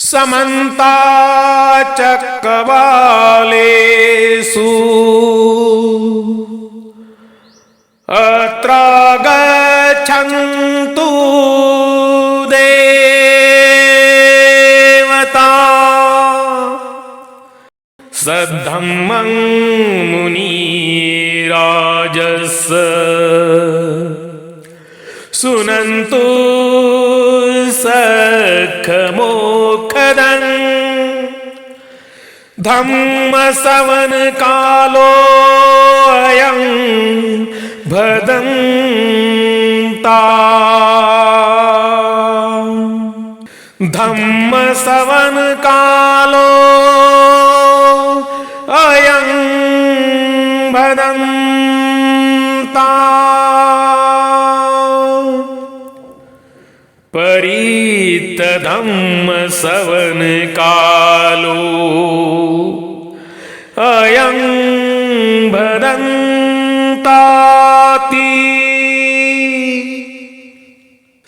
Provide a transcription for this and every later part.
समन्ता चक्रवालेषु अत्र गच्छन्तु देवता सद्धम्मं मुनिराजस् सुनन्तु सखमोखदं धम्मसवन कालो अयं भदन्ता धम्मसवन कालो अयं भदन्ता परित धम्मसवन कालो अयं भदन्ताति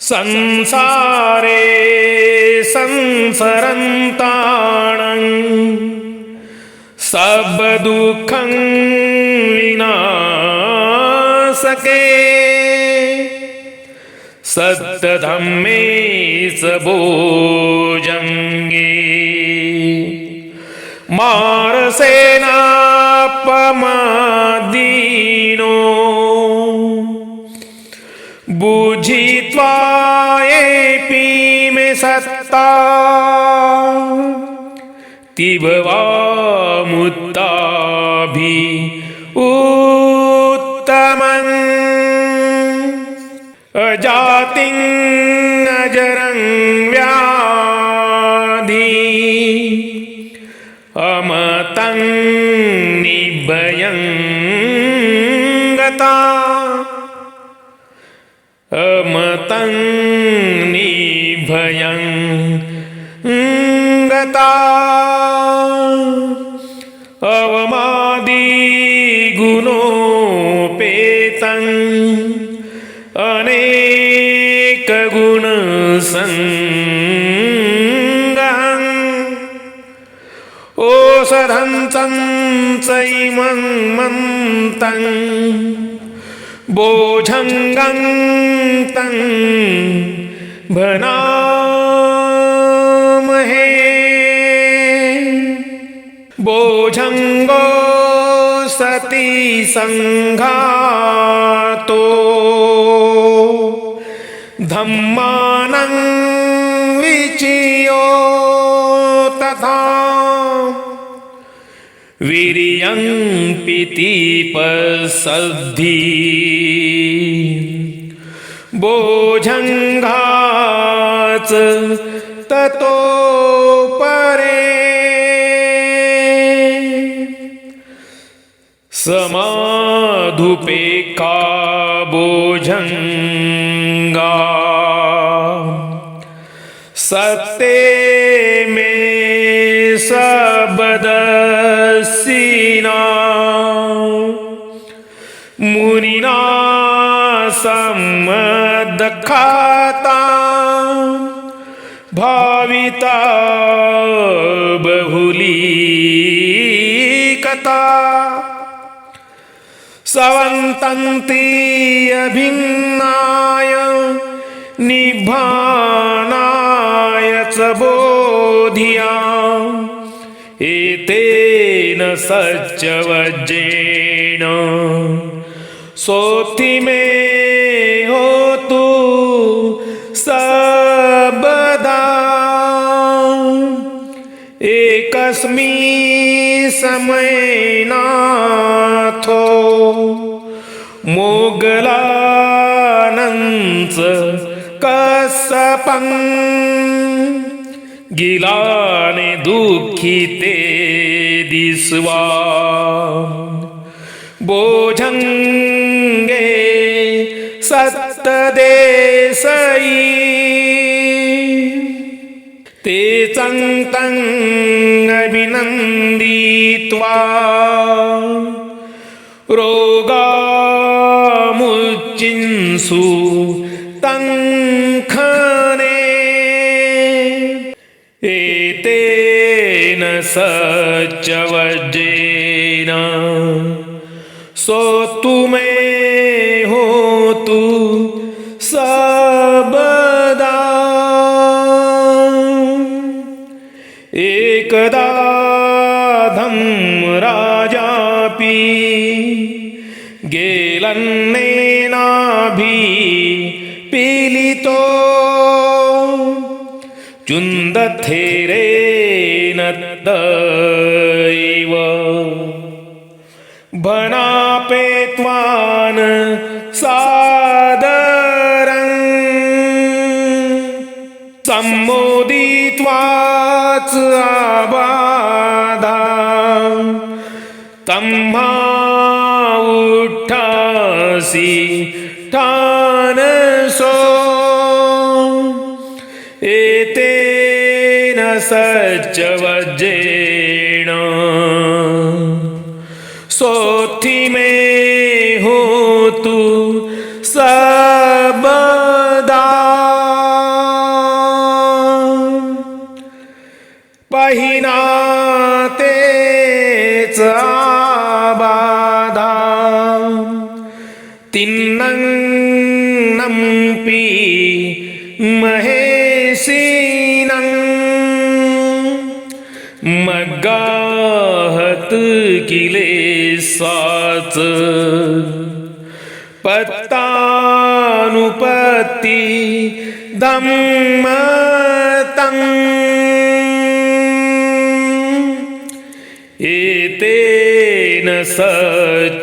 संसारे संसरन्ताणं सब दुःखं विनाशके सत्यधम्मे सबोजंगे मारसेनापमादीनो बुझित्वा एपि मे सत्ता तिभवामुत्ताभि उत्तमन् अजातिं अजरं व्याधि अमतं निभयं गता अमतं निभयं गता अवमादि गुणोपेतं अनेक गुण संगहं ओषधं चैमं मंतं बोझंगं तं भनामहे बोझंगो सति संघातो धम्मानं विचियो तथा वीर्यं पीतिपसद्धि बोझंघाच ततो परे समाधुपेका बोझंगा सत्ते में सबदसीना मुनिना सम्मदखाता भाविता बहुली कथा सवन्तन्ति अभिन्नाय निभानाय च बोधिया एतेन सच्चवज्रेण सोऽथि मे होतु सबदा एकस्मिन् समये नाथो मोगलानंच कस्सपं गिलाने दुःखिते दिस्वा बोझंगे सत्तदेशई ते चंतं अभिनन्दित्वा रोगामुच्चिन्सु तं खने एतेन सच्चवज्रेण सोतु में होतु सबदा एकदा धम्मराजापि गेलन्नेनाभि पीलितो चुन्दथेरेण दैव भनापेत्वान् सादरं सम्मोदित्वाच आबाधा तम्मा उट्ठासि ठानसो एतेन सच्चवज्रेण सोथि में होतु सबदा पहिनातेच आबाधा तिन्नंपि महेशिनं मग्गाहत किलेसाच पत्तानुपत्ति धम्मतं एतेन सच्चवज्रेण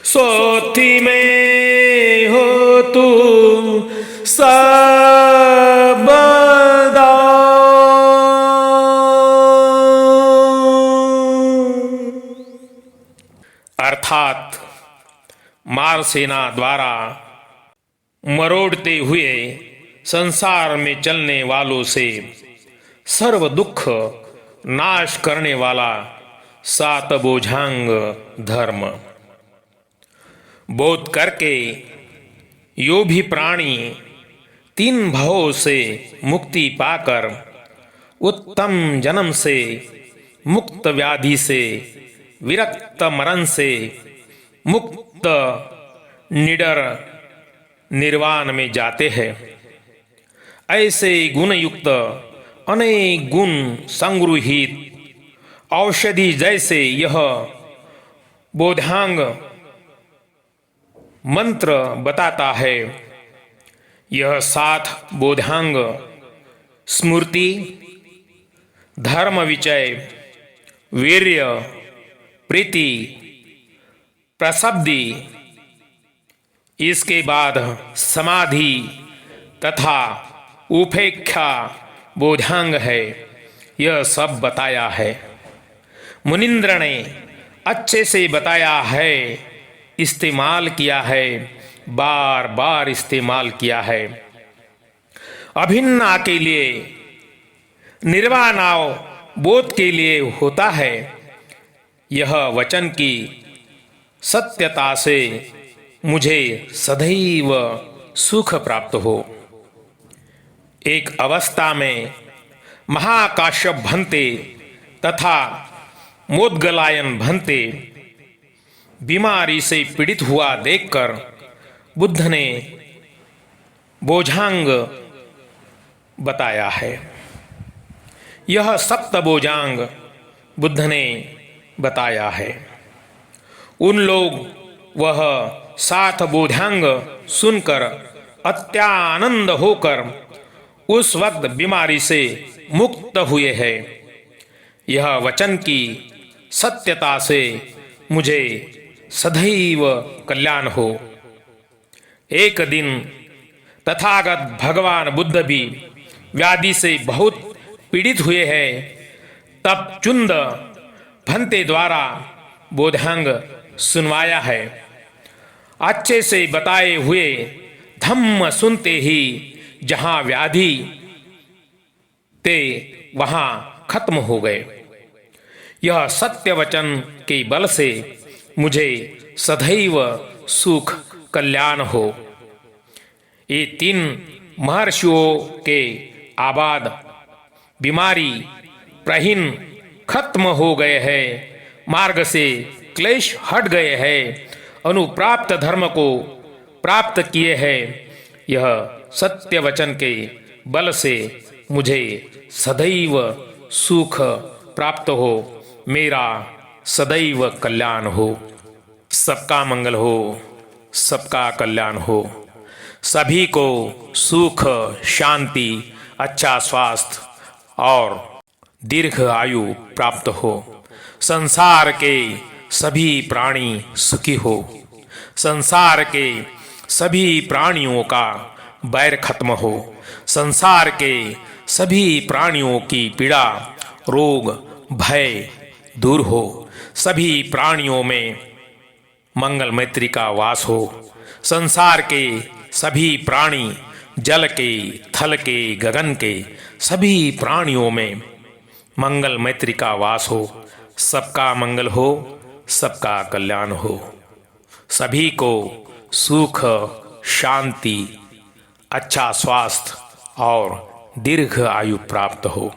सोथि में होतु सबदा। अर्थात मारसेना द्वारा मरोड़ते हुए संसार में चलने वालों से सर्व दुख नाश करने वाला सात बोझांग धर्म। बोध करके यो भी प्राणी तीन भवों से मुक्ति पाकर उत्तम जन्म से, मुक्त व्याधि से, विरक्त मरण से, मुक्त निडर निर्वाण में जाते हैं। ऐसे गुण युक्त अनेक गुण संगृहित औषधि जैसे यह बोधांग मंत्र बताता है। यह सात बोधांग स्मृति, धर्म विचय, वीर्य, प्रीति, प्रसब्धि, इसके बाद समाधि तथा उपेक्षा बोधांग है। यह सब बताया है। मुनिंद्र ने अच्छे से बताया है, इस्तेमाल किया है, बार बार इस्तेमाल किया है। अभिन्ना के लिए, निर्वाणाव बोध के लिए होता है। यह वचन की सत्यता से मुझे सदैव सुख प्राप्त हो। एक अवस्था में महाकाश्यप भंते तथा मोदगलायन भंते बीमारी से पीड़ित हुआ देखकर बुद्ध ने बोझांग बताया है। यह सप्त बोझांग बुद्ध ने बताया है। उन लोग वह सात बोधांग सुनकर अत्यानंद होकर उस वक्त बीमारी से मुक्त हुए हैं। यह वचन की सत्यता से मुझे सदैव कल्याण हो। एक दिन तथागत भगवान बुद्ध भी व्याधि से बहुत पीड़ित हुए हैं। तब चुंद भंते द्वारा बोधांग सुनवाया है। अच्छे से बताए हुए धम्म सुनते ही जहां व्याधि थे वहां खत्म हो गए। यह सत्य वचन के बल से मुझे सदैव सुख कल्याण हो। ये तीन महर्षियों के आबाद बीमारी प्रहीन खत्म हो गए हैं, मार्ग से क्लेश हट गए हैं, अनुप्राप्त धर्म को प्राप्त किए हैं। यह सत्य वचन के बल से मुझे सदैव सुख प्राप्त हो, मेरा सदैव कल्याण हो। सबका मंगल हो, सबका कल्याण हो, सभी को सुख, शांति, अच्छा स्वास्थ्य और दीर्घ आयु प्राप्त हो। संसार के सभी प्राणी सुखी हो। संसार के सभी प्राणियों का बैर खत्म हो। संसार के सभी प्राणियों की पीड़ा, रोग, भय दूर हो। सभी प्राणियों में मंगल मैत्री का वास हो। संसार के सभी प्राणी, जल के, थल के, गगन के सभी प्राणियों में मंगल मैत्री का वास हो। सबका मंगल हो, सबका कल्याण हो, सभी को सुख, शांति, अच्छा स्वास्थ्य और दीर्घ आयु प्राप्त हो।